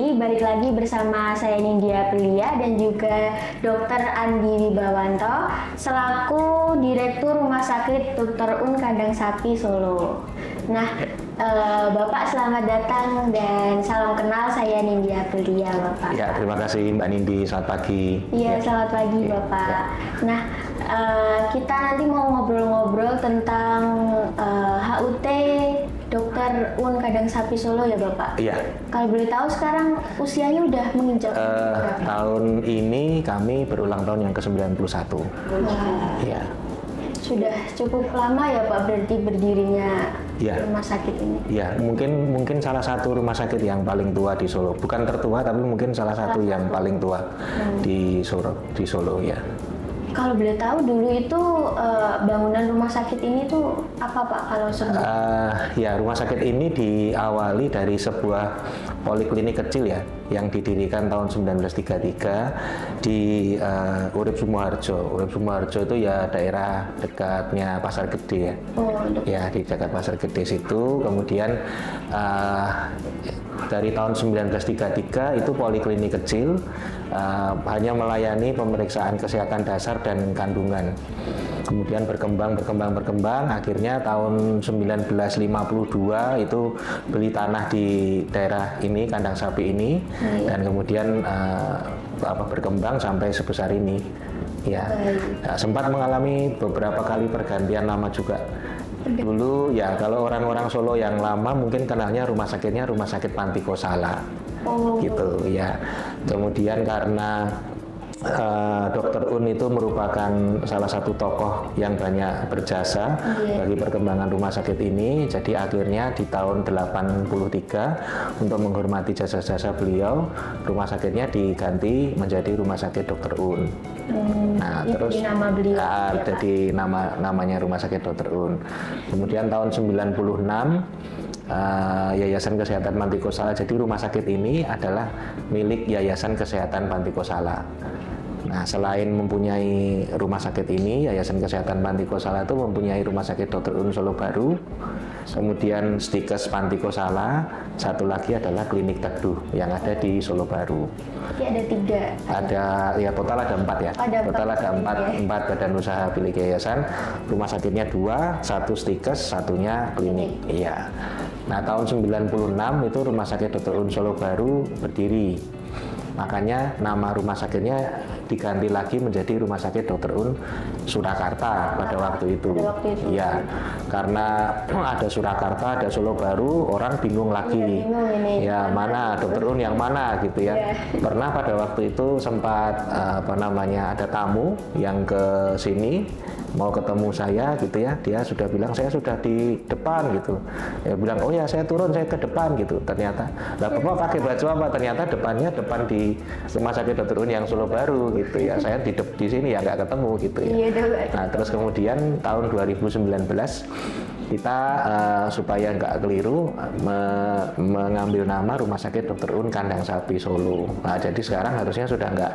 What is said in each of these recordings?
ini balik lagi bersama saya Nindya Prilia dan juga Dr. Andi Wibawanto selaku Direktur Rumah Sakit Dr. Un Kandang Sapi Solo. Nah, Bapak selamat datang dan salam kenal, saya Nindya Prilia, Bapak. Ya, terima kasih Mbak Nindi, selamat pagi. Iya, selamat pagi Bapak. Ya. Nah, kita nanti mau ngobrol-ngobrol tentang HUT Dr. Un Kandang Sapi Solo ya Bapak? Iya. Kalau boleh tahu sekarang usianya udah menginjak berapa? Tahun ini kami berulang tahun yang ke-91. Iya. Sudah cukup lama ya Pak berarti berdirinya rumah sakit ini? Iya, mungkin salah satu rumah sakit yang paling tua di Solo. Bukan tertua, tapi mungkin salah satu yang paling tua di Solo ya. Kalau boleh tahu dulu itu bangunan rumah sakit ini tuh apa Pak kalau ya, rumah sakit ini diawali dari sebuah poliklinik kecil ya yang didirikan tahun 1933 di Urip Sumoharjo. Urip Sumoharjo itu ya daerah dekatnya Pasar Gede ya. Ya, di dekat Pasar Gede situ. Kemudian dari tahun 1933 itu poliklinik kecil hanya melayani pemeriksaan kesehatan dasar dan kandungan. Kemudian berkembang, akhirnya tahun 1952 itu beli tanah di daerah ini, Kandang Sapi ini, dan kemudian berkembang sampai sebesar ini. Ya, sempat mengalami beberapa kali pergantian nama juga. Dulu ya kalau orang-orang Solo yang lama mungkin kenalnya rumah sakitnya Rumah Sakit Panti Kosala. Gitu ya. Kemudian karena Dr. Un itu merupakan salah satu tokoh yang banyak berjasa bagi perkembangan rumah sakit ini, jadi akhirnya di tahun 83 untuk menghormati jasa-jasa beliau, rumah sakitnya diganti menjadi Rumah Sakit Dr. Un. Nah, terus jadi namanya Rumah Sakit Dr. Un. Kemudian tahun 96 Yayasan Kesehatan Panti Kosala, jadi rumah sakit ini adalah milik Yayasan Kesehatan Panti Kosala. Nah, selain mempunyai rumah sakit ini, Yayasan Kesehatan Panti Kosala itu mempunyai Rumah Sakit Dr. Un Solo Baru, kemudian Stikes Panti Kosala, satu lagi adalah Klinik Teduh yang ada di Solo Baru. Jadi ada 3? Ya total ada 4 ya. Total ada 4 badan usaha milik yayasan. Rumah sakitnya 2, satu Stikes, satunya klinik. Iya. Nah, tahun 96 itu Rumah Sakit Dr. Un Solo Baru berdiri. Makanya nama rumah sakitnya diganti lagi menjadi Rumah Sakit Dr. Un Surakarta pada waktu itu. Ya, karena ada Surakarta, ada Solo Baru, orang bingung lagi. Ya, mana Dr. Un yang mana gitu ya. Pernah pada waktu itu sempat ada tamu yang ke sini mau ketemu saya gitu ya, dia sudah bilang saya sudah di depan gitu. Ya bilang, oh ya saya turun, saya ke depan gitu. Ternyata, lah Bapak pakai baju apa? Ternyata depan di Rumah Sakit Dr. Un yang Solo Baru gitu ya. Saya di sini ya nggak ketemu gitu ya. Nah, terus kemudian tahun 2019 kita supaya nggak keliru mengambil nama Rumah Sakit Dr. Un Kandang Sapi Solo. Nah, jadi sekarang harusnya sudah nggak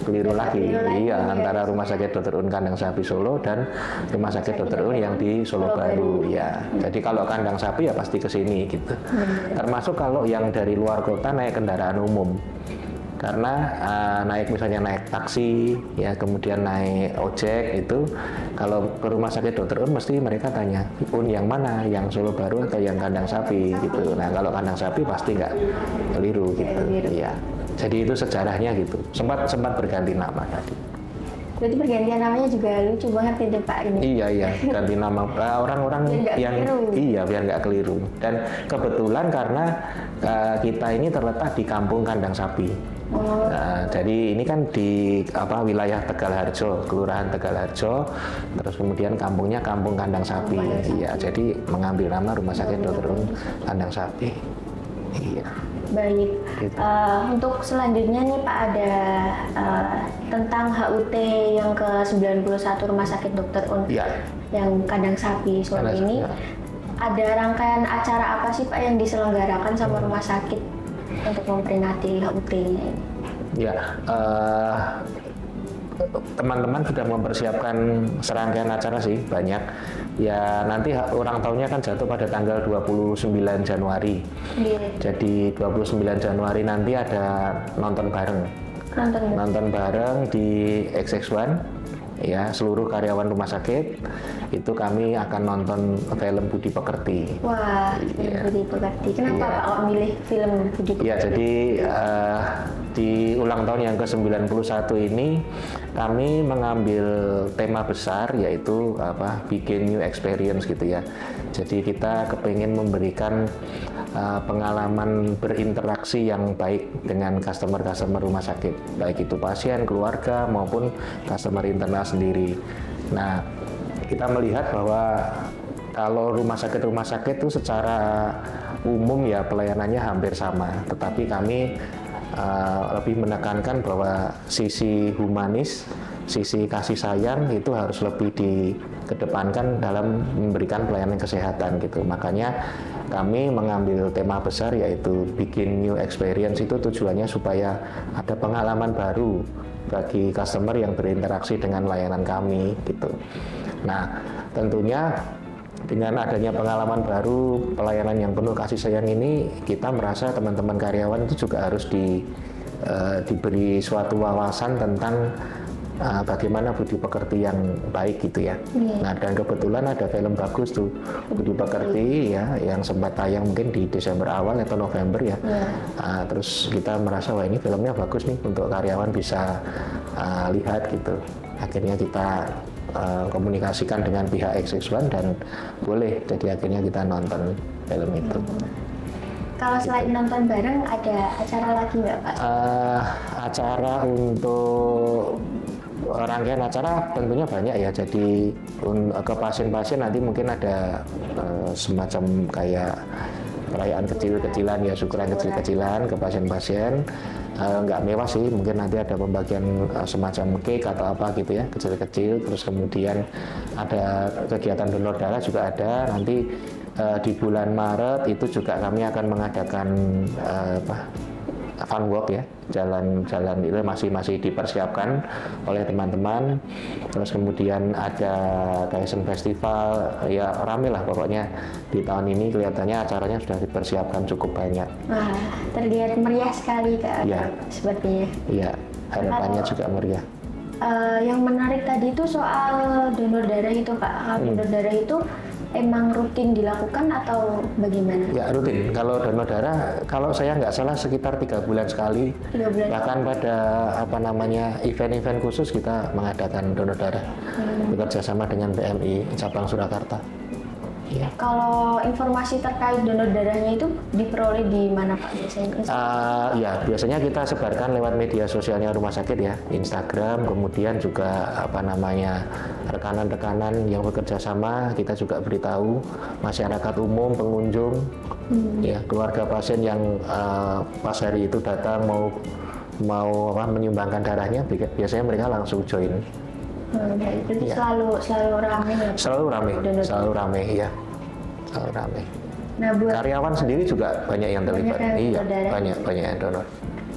keliru lagi. Iya, antara Rumah Sakit Dr. Un Kandang Sapi Solo dan Rumah Sakit Dr. Un yang di Solo Baru. Ya, jadi kalau kandang sapi ya pasti ke sini gitu. Termasuk kalau yang dari luar kota naik kendaraan umum. Karena misalnya naik taksi, ya kemudian naik ojek itu, kalau ke Rumah Sakit Dr. Un mesti mereka tanya, Un yang mana, yang Solo Baru atau yang Kandang Sapi gitu. Nah, kalau Kandang Sapi pasti nggak keliru gitu. Iya. Jadi itu sejarahnya gitu. Sempat berganti nama tadi. Berarti pergantian namanya juga lucu banget itu Pak ini. Iya, ganti nama orang-orang yang biar nggak keliru. Dan kebetulan karena kita ini terletak di Kampung Kandang Sapi. Nah, jadi ini kan di wilayah Tegalharjo, Kelurahan Tegalharjo, terus kemudian kampungnya Kampung Kandang Sapi. Iya, jadi mengambil nama Rumah Sakit Dr. Un Kandang Sapi. Iya. Baik, untuk selanjutnya nih Pak ada tentang HUT yang ke-91 Rumah Sakit Dr. Un yang Kandang Sapi Solo ini. Ada rangkaian acara apa sih Pak yang diselenggarakan sama rumah sakit untuk memperingati HUT-nya ini? Ya, teman-teman sudah mempersiapkan serangkaian acara sih banyak. Ya nanti ulang tahunnya kan jatuh pada tanggal 29 Januari. Iya. Jadi 29 Januari nanti ada nonton bareng. Nonton bareng di XX1 ya, seluruh karyawan rumah sakit itu kami akan nonton film Budi Pekerti. Wah, film Budi Pekerti. Kenapa Pak kok milih film Budi Pekerti? Ya, jadi di ulang tahun yang ke-91 ini kami mengambil tema besar yaitu bikin new experience gitu ya. Jadi kita kepingin memberikan pengalaman berinteraksi yang baik dengan customer rumah sakit, baik itu pasien, keluarga maupun customer internal sendiri. Nah, kita melihat bahwa kalau rumah sakit itu secara umum ya pelayanannya hampir sama, tetapi kami lebih menekankan bahwa sisi humanis, sisi kasih sayang itu harus lebih dikedepankan dalam memberikan pelayanan kesehatan gitu. Makanya kami mengambil tema besar yaitu bikin new experience, itu tujuannya supaya ada pengalaman baru bagi customer yang berinteraksi dengan layanan kami gitu. Nah, tentunya dengan adanya pengalaman baru, pelayanan yang penuh kasih sayang ini, kita merasa teman-teman karyawan itu juga harus diberi suatu wawasan tentang bagaimana Budi Pekerti yang baik gitu ya. Nah, dan kebetulan ada film bagus tuh Budi Pekerti ya, yang sempat tayang mungkin di Desember awal atau November ya. Terus kita merasa wah ini filmnya bagus nih untuk karyawan bisa lihat gitu. Akhirnya kita komunikasikan dengan pihak XX1 dan boleh, jadi akhirnya kita nonton film itu. Kalau selain nonton bareng ada acara lagi nggak Pak? Acara untuk rangkaian acara tentunya banyak ya. Jadi ke pasien-pasien nanti mungkin ada semacam kayak perayaan kecil-kecilan ya, syukuran kecil-kecilan ke pasien-pasien. Nggak mewah sih, mungkin nanti ada pembagian semacam cake atau apa gitu ya, kecil-kecil. Terus kemudian ada kegiatan donor darah juga ada. Nanti di bulan Maret itu juga kami akan mengadakan fun walk ya, jalan-jalan itu masih dipersiapkan oleh teman-teman. Terus kemudian ada Tyson Festival, ya rame lah pokoknya di tahun ini kelihatannya acaranya sudah dipersiapkan cukup banyak. Wah, terlihat meriah sekali Kak, ya. Sepertinya. Iya, harapannya juga meriah. Yang menarik tadi itu soal donor darah itu Pak. Donor darah itu emang rutin dilakukan atau bagaimana? Ya rutin. Kalau donor darah, kalau saya nggak salah sekitar 3 bulan sekali. 3 bulan. Bahkan pada event-event khusus kita mengadakan donor darah. Bekerja sama dengan PMI cabang Surakarta. Ya. Kalau informasi terkait donor darahnya itu diperoleh di mana Pak biasanya? Ya biasanya kita sebarkan lewat media sosialnya rumah sakit ya, Instagram, kemudian juga rekanan-rekanan yang bekerja sama kita juga beritahu masyarakat umum, pengunjung, ya keluarga pasien yang pas hari itu datang mau menyumbangkan darahnya, biasanya mereka langsung join. Jadi ya. selalu ramai ya? Selalu ramai ya. Selalu ramai. Nah, buat karyawan sendiri juga banyak yang terlibat. Iya, banyak yang donor.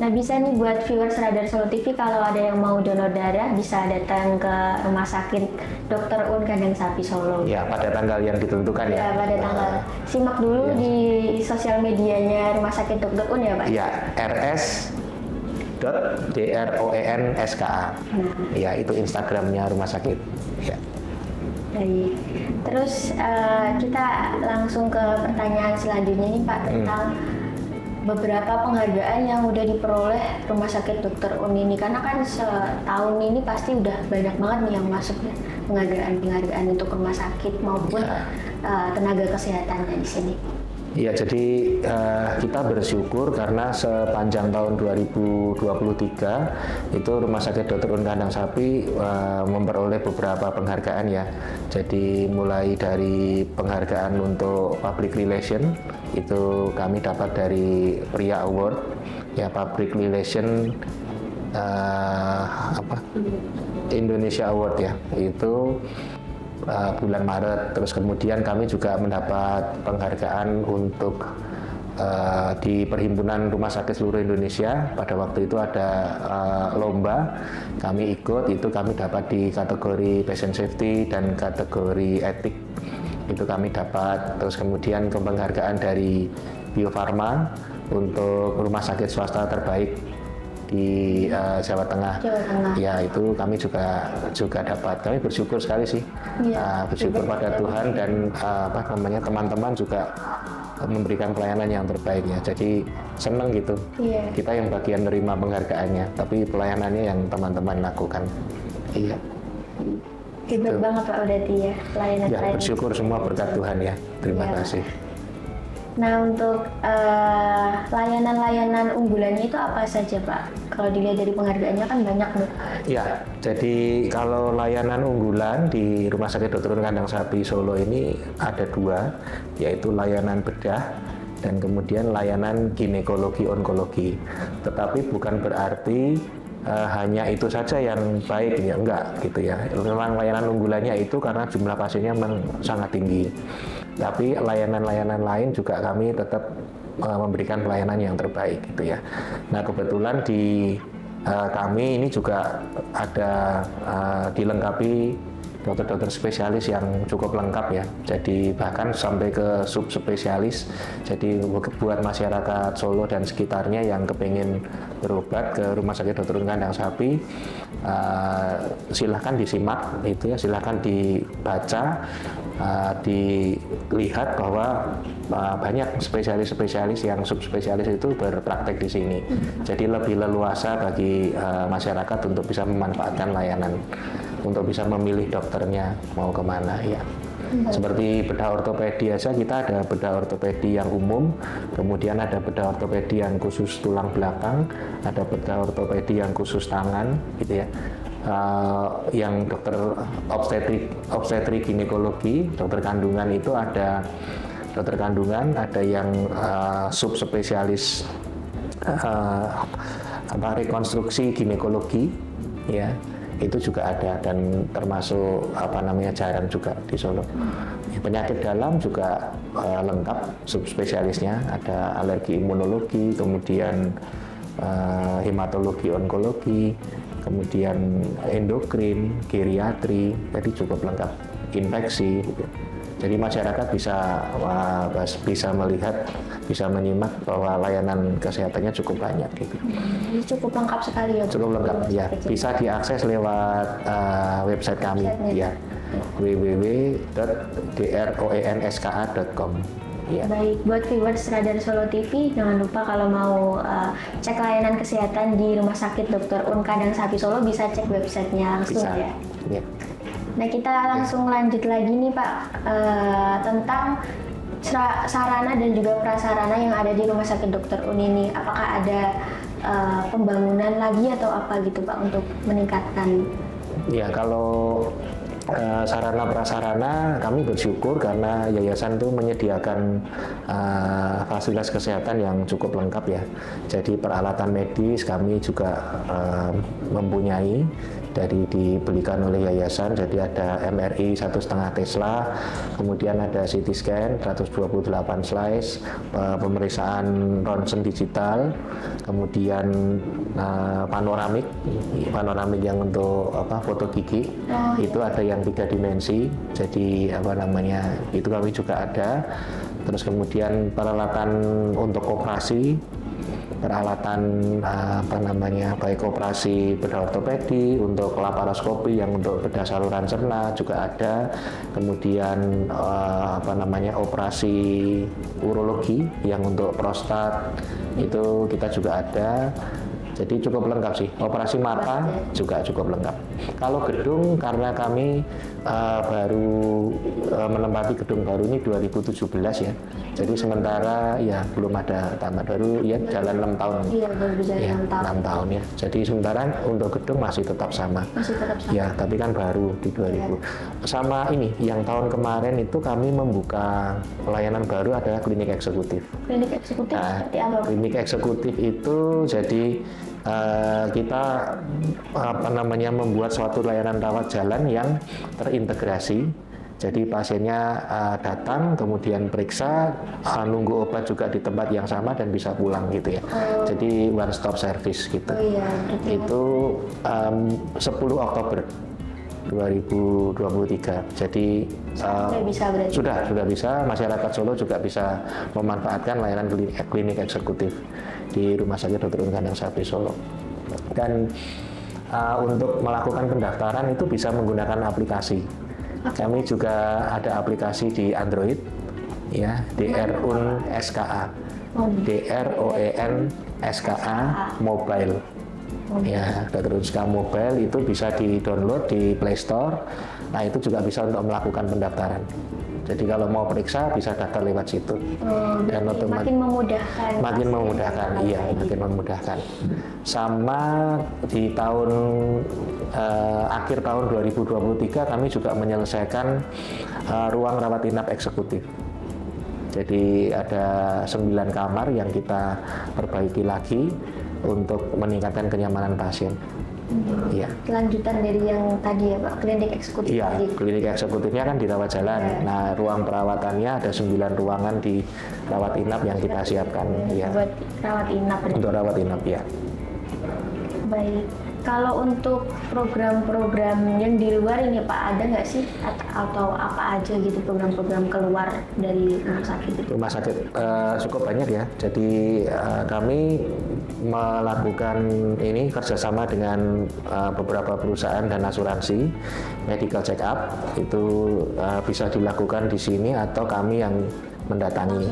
Nah, bisa nih buat viewers Radar Solo TV kalau ada yang mau donor darah bisa datang ke Rumah Sakit Dr. Un Kandang Sapi Solo. Ya, pada tanggal yang ditetukan ya. Ya, pada tanggal. Simak dulu di sosial medianya Rumah Sakit Dr. Un ya, Pak. Ya, rs.droenska. Ya, itu Instagramnya rumah sakit. Ya. Baik. Terus kita langsung ke pertanyaan selanjutnya nih Pak, tentang beberapa penghargaan yang udah diperoleh Rumah Sakit Dr. Un ini, karena kan setahun ini pasti udah banyak banget nih yang masuk ya, penghargaan untuk rumah sakit maupun tenaga kesehatannya di sini. Ya, jadi kita bersyukur karena sepanjang tahun 2023 itu Rumah Sakit Dr. Un Kandang Sapi memperoleh beberapa penghargaan ya. Jadi mulai dari penghargaan untuk public relation itu kami dapat dari Pria Award ya, Public Relation Indonesia Award ya, itu bulan Maret. Terus kemudian kami juga mendapat penghargaan untuk di Perhimpunan Rumah Sakit Seluruh Indonesia. Pada waktu itu ada lomba, kami ikut, itu kami dapat di kategori patient safety dan kategori etik, itu kami dapat. Terus kemudian penghargaan dari Bio Farma untuk rumah sakit swasta terbaik di Jawa Tengah. Ya, itu kami juga dapat. Kami bersyukur sekali sih, bersyukur pada Tuhan dan teman-teman juga memberikan pelayanan yang terbaik ya. Jadi senang gitu. Kita yang bagian nerima penghargaannya, tapi pelayanannya yang teman-teman lakukan. Iya. Hebat banget Pak berarti ya pelayanan. Ya, bersyukur semua berkat Tuhan ya. Terima kasih. Nah, untuk layanan-layanan unggulannya itu apa saja Pak? Kalau dilihat dari penghargaannya kan banyak nih. Ya, jadi kalau layanan unggulan di Rumah Sakit Dr. Kandang Sapi Solo ini ada 2, yaitu layanan bedah dan kemudian layanan ginekologi onkologi. Tetapi bukan berarti hanya itu saja yang baik ya, enggak gitu ya. Memang layanan unggulannya itu karena jumlah pasiennya memang sangat tinggi. Tapi layanan-layanan lain juga kami tetap memberikan pelayanan yang terbaik gitu ya. Nah, kebetulan di kami ini juga ada dilengkapi dokter-dokter spesialis yang cukup lengkap ya. Jadi bahkan sampai ke subspesialis. Jadi buat masyarakat Solo dan sekitarnya yang kepingin berobat ke Rumah Sakit Dr. Kandang Sapi, silahkan disimak itu ya, silahkan dibaca, dilihat bahwa banyak spesialis-spesialis yang subspesialis itu berpraktek di sini. Jadi lebih leluasa bagi masyarakat untuk bisa memanfaatkan layanan, untuk bisa memilih dokternya mau kemana ya. Seperti bedah ortopedi aja, kita ada bedah ortopedi yang umum, kemudian ada bedah ortopedi yang khusus tulang belakang, ada bedah ortopedi yang khusus tangan gitu ya. Yang dokter obstetrik ginekologi, dokter kandungan itu ada dokter kandungan, ada yang subspesialis rekonstruksi ginekologi ya, itu juga ada, dan termasuk jarang juga di Solo. Penyakit dalam juga lengkap subspesialisnya, ada alergi imunologi, kemudian hematologi onkologi, kemudian endokrin, geriatri, jadi cukup lengkap, infeksi gitu. Jadi masyarakat bisa melihat, bisa menyimak bahwa layanan kesehatannya cukup banyak gitu. Ini cukup lengkap sekali ya. Cukup lengkap ya. Bisa diakses lewat website kami ya, www.droenska.com. Ya. Baik, buat viewers Radar Solo TV, jangan lupa kalau mau cek layanan kesehatan di Rumah Sakit Dr. Kandang Sapi Solo bisa cek websitenya langsung bisa. Ya. Ya. Nah, kita langsung lanjut lagi nih Pak, tentang sarana dan juga prasarana yang ada di Rumah Sakit Dr. Un ini. Apakah ada pembangunan lagi atau apa gitu Pak untuk meningkatkan? Ya, kalau sarana prasarana kami bersyukur karena yayasan itu menyediakan fasilitas kesehatan yang cukup lengkap ya. Jadi peralatan medis kami juga mempunyai, dari dibelikan oleh yayasan. Jadi ada MRI 1,5 Tesla, kemudian ada CT scan 128 slice, pemeriksaan ronsen digital, kemudian panoramik yang untuk foto gigi. Itu ada yang 3 dimensi, jadi itu kami juga ada. Terus kemudian peralatan untuk operasi, peralatan baik operasi bedah ortopedi, untuk laparoskopi yang untuk bedah saluran cerna juga ada, kemudian operasi urologi yang untuk prostat itu kita juga ada. Jadi cukup lengkap sih. Operasi mata juga cukup lengkap. Kalau gedung, karena kami baru menempati gedung baru ini 2017 ya. Jadi sementara ya belum ada tamat, baru ya jalan 6 tahun. Iya, baru jalan 6 tahun ya. Jadi sementara untuk gedung masih tetap sama. Ya, tapi kan baru di 2000. Sama ini, yang tahun kemarin itu kami membuka pelayanan baru adalah klinik eksekutif. Klinik eksekutif seperti apa? Klinik eksekutif itu jadi kita membuat suatu layanan rawat jalan yang terintegrasi Jadi pasiennya datang, kemudian periksa, nunggu obat juga di tempat yang sama dan bisa pulang gitu ya. Jadi one stop service gitu. Oh iya, Itu 10 Oktober 2023. Jadi sudah bisa berarti. sudah bisa. Masyarakat Solo juga bisa memanfaatkan layanan klinik eksekutif di Rumah Sakit Dr. Un Kandang Sapi Solo. Dan untuk melakukan pendaftaran itu bisa menggunakan aplikasi. Kami juga ada aplikasi di Android, ya, DRUN SKA, DROEN SKA Mobile. Ya, Dr. Un SKA Mobile itu bisa di-download di Play Store. Nah, itu juga bisa untuk melakukan pendaftaran. Jadi kalau mau periksa bisa daftar lewat situ. Dan makin memudahkan. Makin memudahkan, iya, makin memudahkan. Sama di akhir tahun 2023 kami juga menyelesaikan ruang rawat inap eksekutif. Jadi ada 9 kamar yang kita perbaiki lagi untuk meningkatkan kenyamanan pasien. Iya. Lanjutan dari yang tadi ya Pak, klinik eksekutif. Iya, tadi. klinik eksekutifnya kan di rawat jalan. Nah, ruang perawatannya ada 9 ruangan di rawat inap yang kita siapkan. Ya. Buat rawat inap. Untuk rawat inap ya. Baik. Kalau untuk program-program yang di luar ini Pak, ada nggak sih atau apa aja gitu program-program keluar dari rumah sakit itu? Rumah sakit cukup banyak ya. Jadi kami melakukan ini kerjasama dengan beberapa perusahaan dan asuransi. Medical check up itu bisa dilakukan di sini atau kami yang mendatangi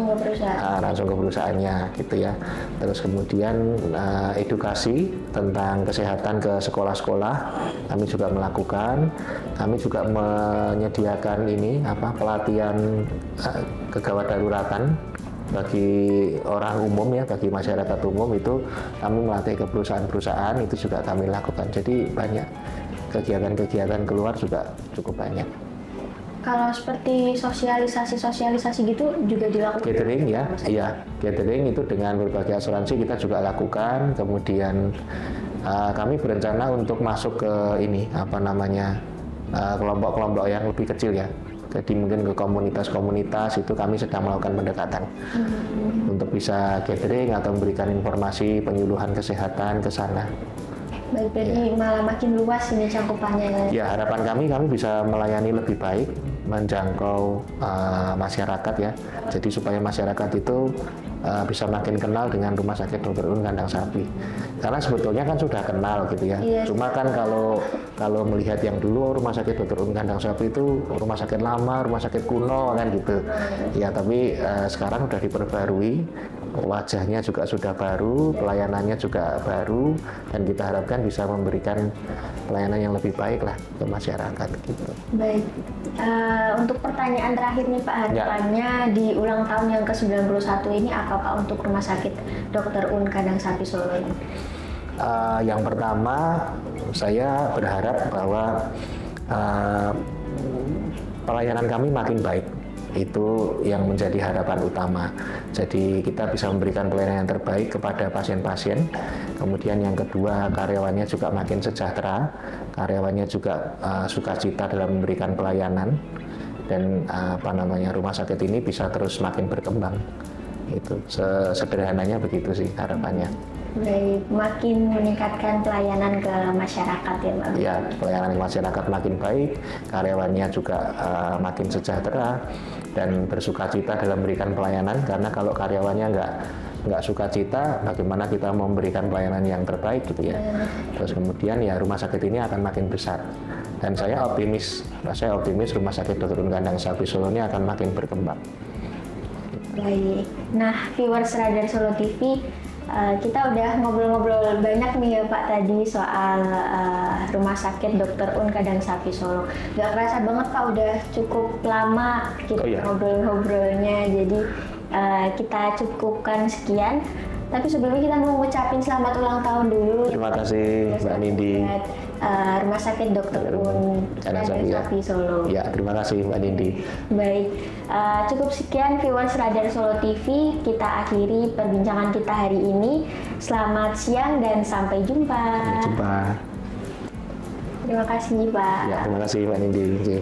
langsung ke perusahaannya gitu ya. Terus kemudian edukasi tentang kesehatan ke sekolah-sekolah kami juga melakukan. Kami juga menyediakan ini pelatihan kegawat daruratan bagi orang umum ya, bagi masyarakat umum itu kami melatih ke perusahaan-perusahaan, itu juga kami lakukan. Jadi banyak kegiatan-kegiatan keluar juga cukup banyak. Kalau seperti sosialisasi gitu juga dilakukan? Catering ya, iya. Catering itu dengan berbagai asuransi kita juga lakukan. Kemudian kami berencana untuk masuk ke ini, kelompok-kelompok yang lebih kecil ya. Jadi mungkin ke komunitas-komunitas itu kami sedang melakukan pendekatan untuk bisa catering atau memberikan informasi penyuluhan kesehatan ke sana. Baik, jadi malah makin luas ini cakupannya. Ya, harapan kami bisa melayani lebih baik, menjangkau masyarakat ya. Jadi supaya masyarakat itu bisa makin kenal dengan Rumah Sakit Dr. Un Kandang Sapi. Karena sebetulnya kan sudah kenal gitu ya. Yes. Cuma kan kalau melihat yang dulu Rumah Sakit Dr. Un Kandang Sapi itu rumah sakit lama, rumah sakit kuno kan gitu. Ya, tapi sekarang sudah diperbarui. Wajahnya juga sudah baru, pelayanannya juga baru, dan kita harapkan bisa memberikan pelayanan yang lebih baik lah ke masyarakat gitu. Baik, untuk pertanyaan terakhir nih Pak, harapannya di ulang tahun yang ke-91 ini apa Pak untuk Rumah Sakit Dr. Un Kandang Sapi Solo ini? Yang pertama, saya berharap bahwa pelayanan kami makin baik. Itu yang menjadi harapan utama. Jadi kita bisa memberikan pelayanan yang terbaik kepada pasien-pasien. Kemudian yang kedua, karyawannya juga makin sejahtera, karyawannya juga sukacita dalam memberikan pelayanan, dan rumah sakit ini bisa terus makin berkembang. Itu sederhananya begitu sih harapannya. Baik, makin meningkatkan pelayanan ke masyarakat ya Pak? Ya, pelayanan masyarakat makin baik, karyawannya juga makin sejahtera dan bersukacita dalam memberikan pelayanan. Karena kalau karyawannya nggak sukacita, bagaimana kita memberikan pelayanan yang terbaik gitu ya. Terus kemudian ya rumah sakit ini akan makin besar. Dan saya optimis Rumah Sakit Dr. Un Kandang Sapi Solo ini akan makin berkembang. Baik, nah viewers Radar Solo TV, kita udah ngobrol-ngobrol banyak nih ya Pak tadi soal Rumah Sakit Dr. Un Kandang Sapi Solo. Gak kerasa banget Pak, udah cukup lama kita ngobrol-ngobrolnya. Jadi kita cukupkan sekian. Tapi sebelumnya kita mau ngucapin selamat ulang tahun dulu. Terima kasih Mbak Nindi. Rumah Sakit Dr. Un Kandang Sapi Solo. Ya, terima kasih Mbak Nindi. Baik, cukup sekian viewers Radar Solo TV. Kita akhiri perbincangan kita hari ini. Selamat siang dan sampai jumpa. Sampai jumpa. Terima kasih Pak. Ya, terima kasih Mbak Nindi.